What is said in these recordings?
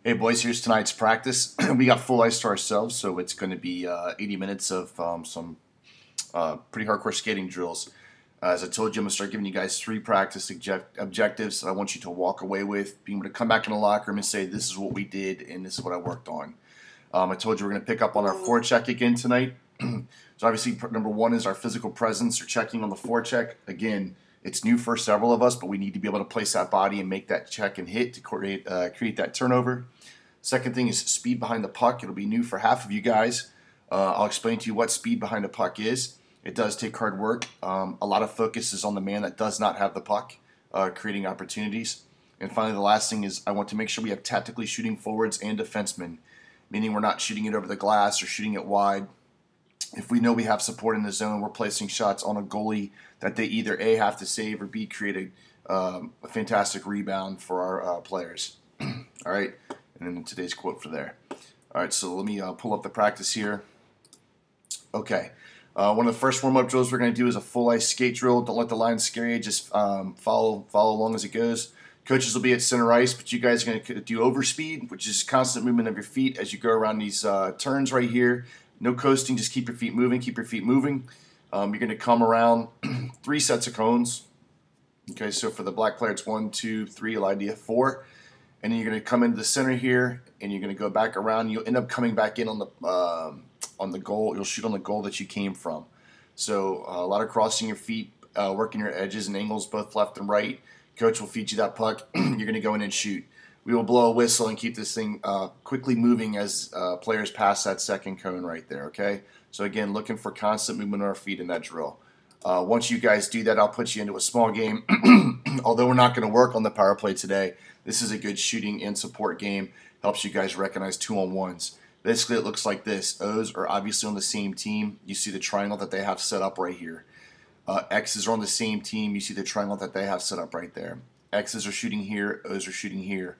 Hey boys, here's tonight's practice. We got full ice to ourselves, so it's going to be 80 minutes of some pretty hardcore skating drills. As I told you, I'm going to start giving you guys 3 practice objectives that I want you to walk away with, being able to come back in the locker room and say, this is what we did and this is what I worked on. I told you we're going to pick up on our forecheck again tonight. So obviously, number 1 is our physical presence or checking on the forecheck. Again, it's new for several of us, but we need to be able to place that body and make that check and hit to create that turnover. Second thing is speed behind the puck. It'll be new for half of you guys. I'll explain to you what speed behind the puck is. It does take hard work. A lot of focus is on the man that does not have the puck, creating opportunities. And finally, the last thing is I want to make sure we have tactically shooting forwards and defensemen, meaning we're not shooting it over the glass or shooting it wide. If we know we have support in the zone, we're placing shots on a goalie that they either A, have to save, or B, create a fantastic rebound for our players. All right, and then today's quote for there. All right, so let me pull up the practice here. Okay, one of the first warm-up drills we're going to do is a full ice skate drill. Don't let the line scare you. Just follow along as it goes. Coaches will be at center ice, but you guys are going to do overspeed, which is constant movement of your feet as you go around these turns right here. No coasting, just keep your feet moving, keep your feet moving. You're going to come around 3 sets of cones. Okay, so for the black player, it's 1, 2, 3, idea 4. And then you're going to come into the center here, and you're going to go back around. You'll end up coming back in on the goal. You'll shoot on the goal that you came from. So a lot of crossing your feet, working your edges and angles both left and right. Coach will feed you that puck. You're going to go in and shoot. We will blow a whistle and keep this thing quickly moving as players pass that second cone right there, okay? So again, looking for constant movement on our feet in that drill. Once you guys do that, I'll put you into a small game. Although we're not going to work on the power play today, this is a good shooting and support game. Helps you guys recognize 2-on-1s. Basically, it looks like this. O's are obviously on the same team. You see the triangle that they have set up right here. X's are on the same team. You see the triangle that they have set up right there. X's are shooting here. O's are shooting here.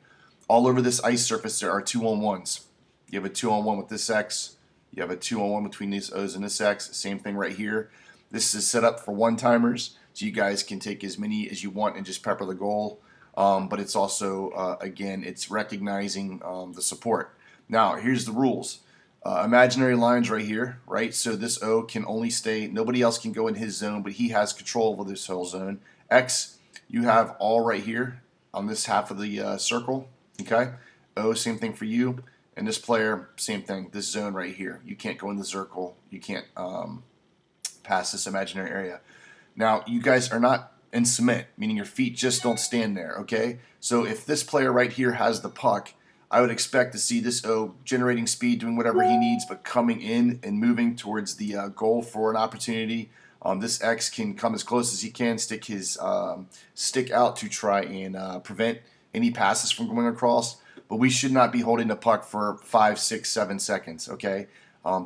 All over this ice surface, there are 2-on-1s. You have a 2-on-1 with this X. You have a 2-on-1 between these O's and this X. Same thing right here. This is set up for one-timers, so you guys can take as many as you want and just pepper the goal. But it's also, again, it's recognizing the support. Now, here's the rules. Imaginary lines right here, right? So this O can only stay, nobody else can go in his zone, but he has control over this whole zone. X, you have all right here on this half of the circle. Okay, O, same thing for you, and this player, same thing. This zone right here, you can't go in the circle. You can't pass this imaginary area. Now, you guys are not in cement, meaning your feet just don't stand there. Okay, so if this player right here has the puck, I would expect to see this O generating speed, doing whatever he needs, but coming in and moving towards the goal for an opportunity. This X can come as close as he can, stick his stick out to try and prevent any passes from going across, but we should not be holding the puck for 5, 6, 7 seconds, okay?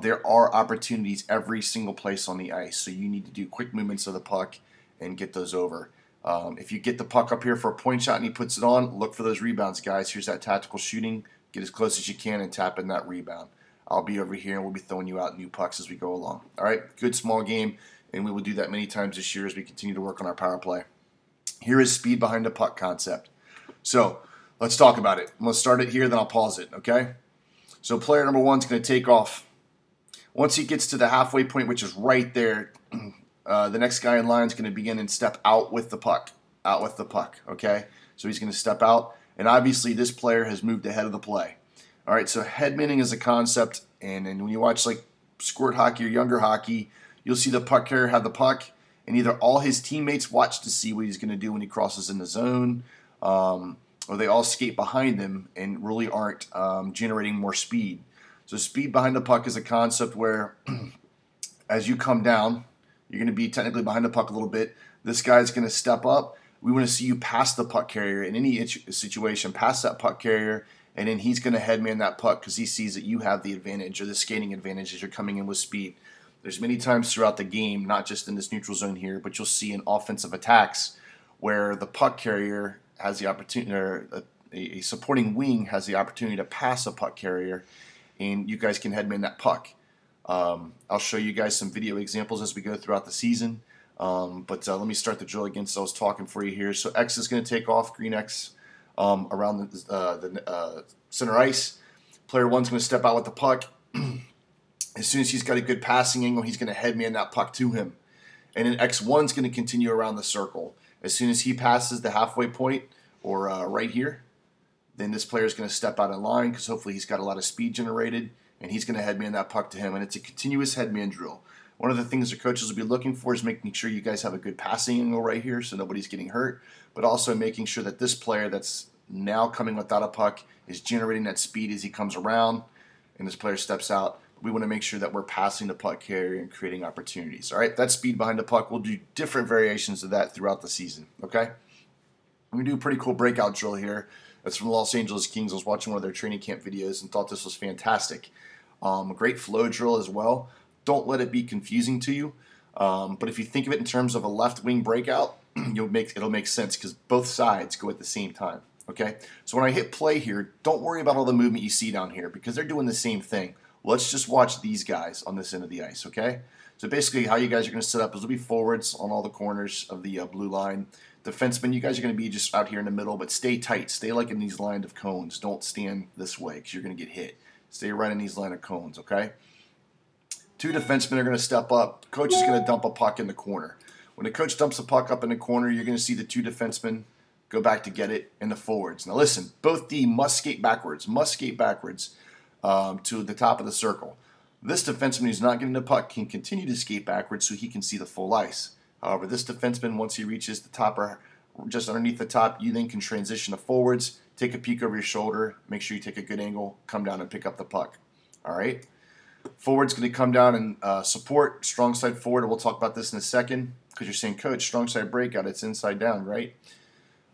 There are opportunities every single place on the ice, so you need to do quick movements of the puck and get those over. If you get the puck up here for a point shot and he puts it on, look for those rebounds, guys. Here's that tactical shooting. Get as close as you can and tap in that rebound. I'll be over here and we'll be throwing you out new pucks as we go along. All right, good small game, and we will do that many times this year as we continue to work on our power play. Here is speed behind the puck concept. So let's talk about it. I'm going to start it here, then I'll pause it, okay? So player number 1 is going to take off. Once he gets to the halfway point, which is right there, the next guy in line is going to begin and step out with the puck. Okay? So he's going to step out, and obviously this player has moved ahead of the play. All right, so headmanning is a concept, and when you watch like squirt hockey or younger hockey, you'll see the puck carrier have the puck, and either all his teammates watch to see what he's going to do when he crosses in the zone, or they all skate behind him and really aren't generating more speed. So speed behind the puck is a concept where as you come down, you're going to be technically behind the puck a little bit. This guy's going to step up. We want to see you pass the puck carrier in any situation, pass that puck carrier, and then he's going to headman that puck because he sees that you have the advantage or the skating advantage as you're coming in with speed. There's many times throughout the game, not just in this neutral zone here, but you'll see in offensive attacks where the puck carrier has the opportunity, or a supporting wing has the opportunity to pass a puck carrier, and you guys can headman that puck. I'll show you guys some video examples as we go throughout the season, but let me start the drill again so I was talking for you here. So X is going to take off, green X. around the center ice. Player 1's going to step out with the puck. As soon as he's got a good passing angle, he's going to headman that puck to him. And then X1's going to continue around the circle. As soon as he passes the halfway point, or right here, then this player is going to step out of line because hopefully he's got a lot of speed generated, and he's going to headman that puck to him. And it's a continuous headman drill. One of the things the coaches will be looking for is making sure you guys have a good passing angle right here so nobody's getting hurt, but also making sure that this player that's now coming without a puck is generating that speed as he comes around and this player steps out. We want to make sure that we're passing the puck carrier and creating opportunities. All right, that's speed behind the puck. We'll do different variations of that throughout the season, okay? We do a pretty cool breakout drill here. That's from the Los Angeles Kings. I was watching one of their training camp videos and thought this was fantastic. A great flow drill as well. Don't let it be confusing to you. But if you think of it in terms of a left wing breakout, it'll make sense because both sides go at the same time. Okay? So when I hit play here, don't worry about all the movement you see down here because they're doing the same thing. Let's just watch these guys on this end of the ice, okay? So basically how you guys are going to set up is we'll be forwards on all the corners of the blue line. Defensemen, you guys are going to be just out here in the middle, but stay tight. Stay like in these line of cones. Don't stand this way because you're going to get hit. Stay right in these line of cones, okay? 2 defensemen are going to step up. Coach is going to dump a puck in the corner. When the coach dumps a puck up in the corner, you're going to see the 2 defensemen go back to get it in the forwards. Now listen, both D must skate backwards to the top of the circle. This defenseman who's not getting the puck can continue to skate backwards so he can see the full ice. However, this defenseman, once he reaches the top or just underneath the top, you then can transition to forwards, take a peek over your shoulder, make sure you take a good angle, come down and pick up the puck. All right? Forward's going to come down and support, strong side forward, and we'll talk about this in a second because you're saying, Coach, strong side breakout, it's inside down, right?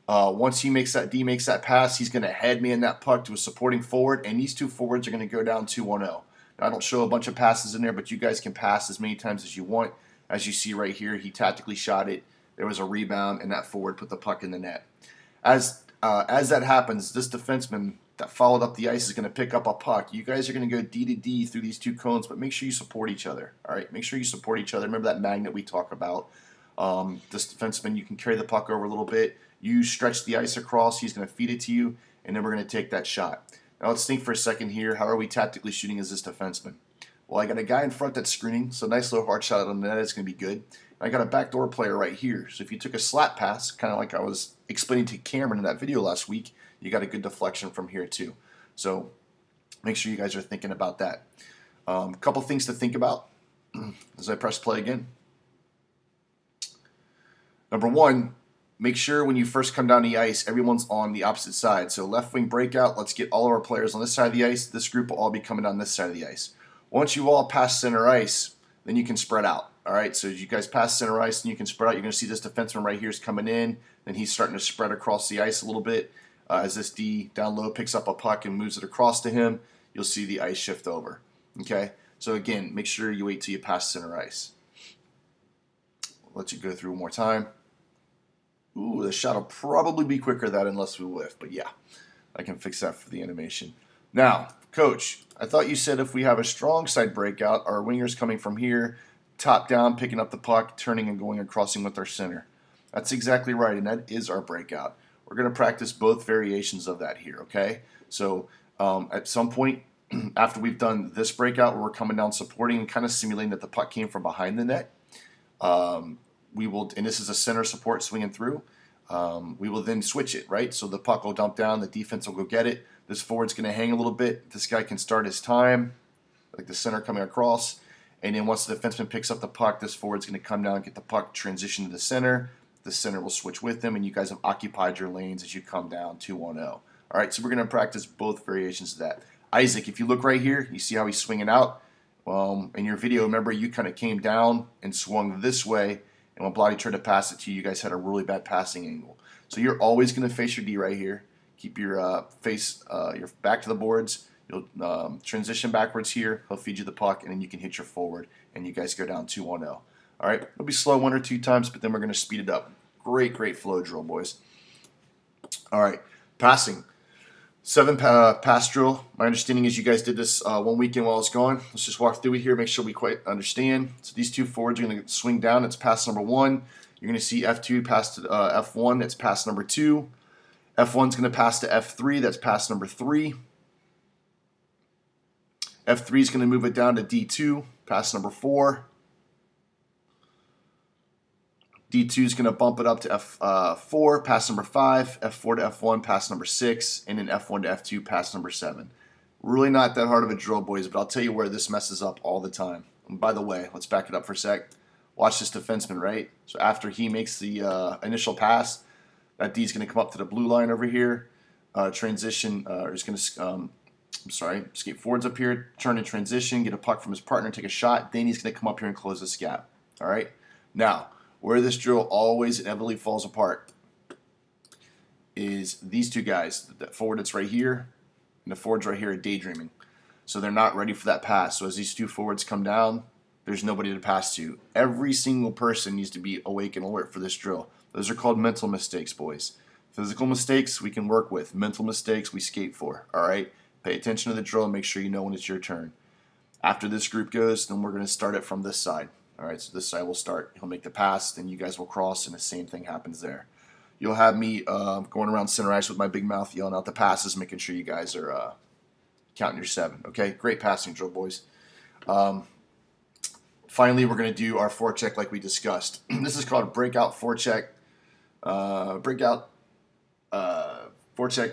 Once D makes that pass, he's going to headman that puck to a supporting forward, and these 2 forwards are going to go down 2-1-0. Now, I don't show a bunch of passes in there, but you guys can pass as many times as you want. As you see right here, he tactically shot it. There was a rebound, and that forward put the puck in the net. As that happens, this defenseman that followed up the ice is going to pick up a puck. You guys are going to go D to D through these 2 cones, but make sure you support each other. All right, make sure you support each other. Remember that magnet we talk about. This defenseman, you can carry the puck over a little bit. You stretch the ice across. He's going to feed it to you, and then we're going to take that shot. Now let's think for a second here. How are we tactically shooting as this defenseman? Well, I got a guy in front that's screening, so nice little hard shot on the net. It's going to be good. I got a backdoor player right here. So if you took a slap pass, kind of like I was explaining to Cameron in that video last week, you got a good deflection from here too. So make sure you guys are thinking about that. A couple things to think about as I press play again. Number 1, make sure when you first come down the ice, everyone's on the opposite side. So left wing breakout, let's get all of our players on this side of the ice. This group will all be coming down this side of the ice. Once you all pass center ice, then you can spread out. All right, so as you guys pass center ice, and you can spread out. You're going to see this defenseman right here is coming in, then he's starting to spread across the ice a little bit. As this D down low picks up a puck and moves it across to him, you'll see the ice shift over. Okay, so again, make sure you wait till you pass center ice. I'll let you go through one more time. Ooh, the shot will probably be quicker than that unless we whiff, but yeah, I can fix that for the animation. Now, Coach, I thought you said if we have a strong side breakout, our winger's coming from here, top down, picking up the puck, turning and going and crossing with our center. That's exactly right, and that is our breakout. We're going to practice both variations of that here, okay? So at some point after we've done this breakout where we're coming down supporting and kind of simulating that the puck came from behind the net, we will, and this is a center support swinging through, we will then switch it, right? So the puck will dump down, the defense will go get it. This forward's going to hang a little bit. This guy can start his time, like the center coming across. And then once the defenseman picks up the puck, this forward's going to come down and get the puck, transition to the center. The center will switch with them, and you guys have occupied your lanes as you come down 2-1-0. All right, so we're going to practice both variations of that. Isaac, if you look right here, you see how he's swinging out? In your video, remember, you kind of came down and swung this way, and when Blotty tried to pass it to you, you guys had a really bad passing angle. So you're always going to face your D right here. Keep your face, your back to the boards. You'll transition backwards here. He'll feed you the puck, and then you can hit your forward, and you guys go down 2-1-0. All right, it'll be slow 1 or 2 times, but then we're going to speed it up. Great flow drill, boys. All right, passing. 7 pass drill. My understanding is you guys did this one weekend while I was gone. Let's just walk through it here, make sure we quite understand. So these 2 forwards are going to swing down. It's pass number 1. You're going to see F2 pass to F1. That's pass number 2. F1 is going to pass to F3. That's pass number 3. F3 is going to move it down to D2, pass number 4. D2 is going to bump it up to F4, pass number 5, F4 to F1, pass number 6, and then F1 to F2, pass number 7. Really not that hard of a drill, boys, but I'll tell you where this messes up all the time. And by the way, let's back it up for a sec. Watch this defenseman, right? So after he makes the initial pass, that D is going to come up to the blue line over here, transition, or he's going to, skate forwards up here, turn in transition, get a puck from his partner, take a shot, then he's going to come up here and close this gap, all right? Now, where this drill always inevitably falls apart is these two guys. The forward that's right here and the forwards right here are daydreaming. So they're not ready for that pass. So as these two forwards come down, there's nobody to pass to. Every single person needs to be awake and alert for this drill. Those are called mental mistakes, boys. Physical mistakes we can work with. Mental mistakes we skate for, all right? Pay attention to the drill and make sure you know when it's your turn. After this group goes, then we're going to start it from this side. All right, so this side will start. He'll make the pass, then you guys will cross, and the same thing happens there. You'll have me going around center ice with my big mouth, yelling out the passes, making sure you guys are counting your 7. Okay, great passing drill, boys. Finally, we're going to do our forecheck like we discussed. This is called breakout forecheck, forecheck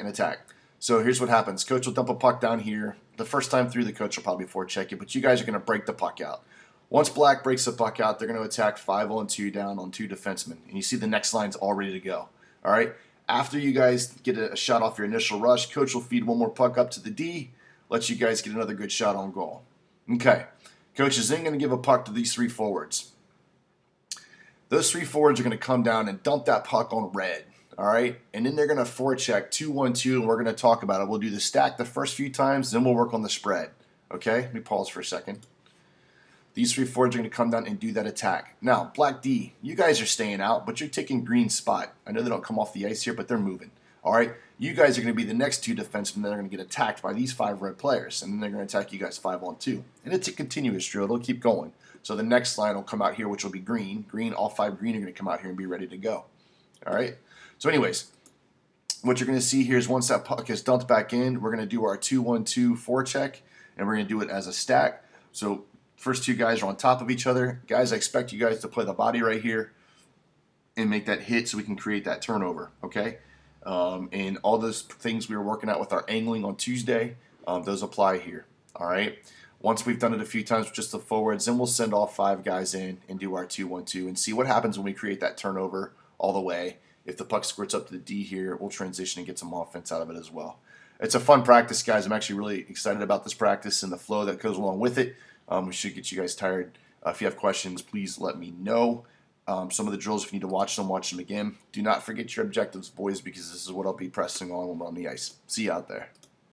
and attack. So here's what happens. Coach will dump a puck down here. The first time through, the coach will probably forecheck it, but you guys are going to break the puck out. Once black breaks the puck out, they're going to attack 5-on-2 down on 2 defensemen. And you see the next line's all ready to go. All right? After you guys get a shot off your initial rush, coach will feed one more puck up to the D, let you guys get another good shot on goal. Okay. Coach is then going to give a puck to these 3 forwards. Those 3 forwards are going to come down and dump that puck on red. All right? And then they're going to forecheck 2-1-2, and we're going to talk about it. We'll do the stack the first few times, then we'll work on the spread. Okay? Let me pause for a second. These 3 forwards are going to come down and do that attack. Now, black D, you guys are staying out, but you're taking green spot. I know they don't come off the ice here, but they're moving. All right? You guys are going to be the next 2 defensemen that are going to get attacked by these 5 red players, and then they're going to attack you guys 5-on-2. And it's a continuous drill. It'll keep going. So the next line will come out here, which will be green. Green, all 5 green are going to come out here and be ready to go. All right? So anyways, what you're going to see here is once that puck is dumped back in, we're going to do our 2-1-2 forecheck, and we're going to do it as a stack. So first 2 guys are on top of each other. Guys, I expect you guys to play the body right here and make that hit so we can create that turnover, okay? And all those things we were working out with our angling on Tuesday, those apply here, all right? Once we've done it a few times with just the forwards, then we'll send all 5 guys in and do our 2-1-2 and see what happens when we create that turnover all the way. If the puck squirts up to the D here, we'll transition and get some offense out of it as well. It's a fun practice, guys. I'm actually really excited about this practice and the flow that goes along with it. We should get you guys tired. If you have questions, please let me know. Some of the drills, if you need to watch them again. Do not forget your objectives, boys, because this is what I'll be pressing on when we're on the ice. See you out there.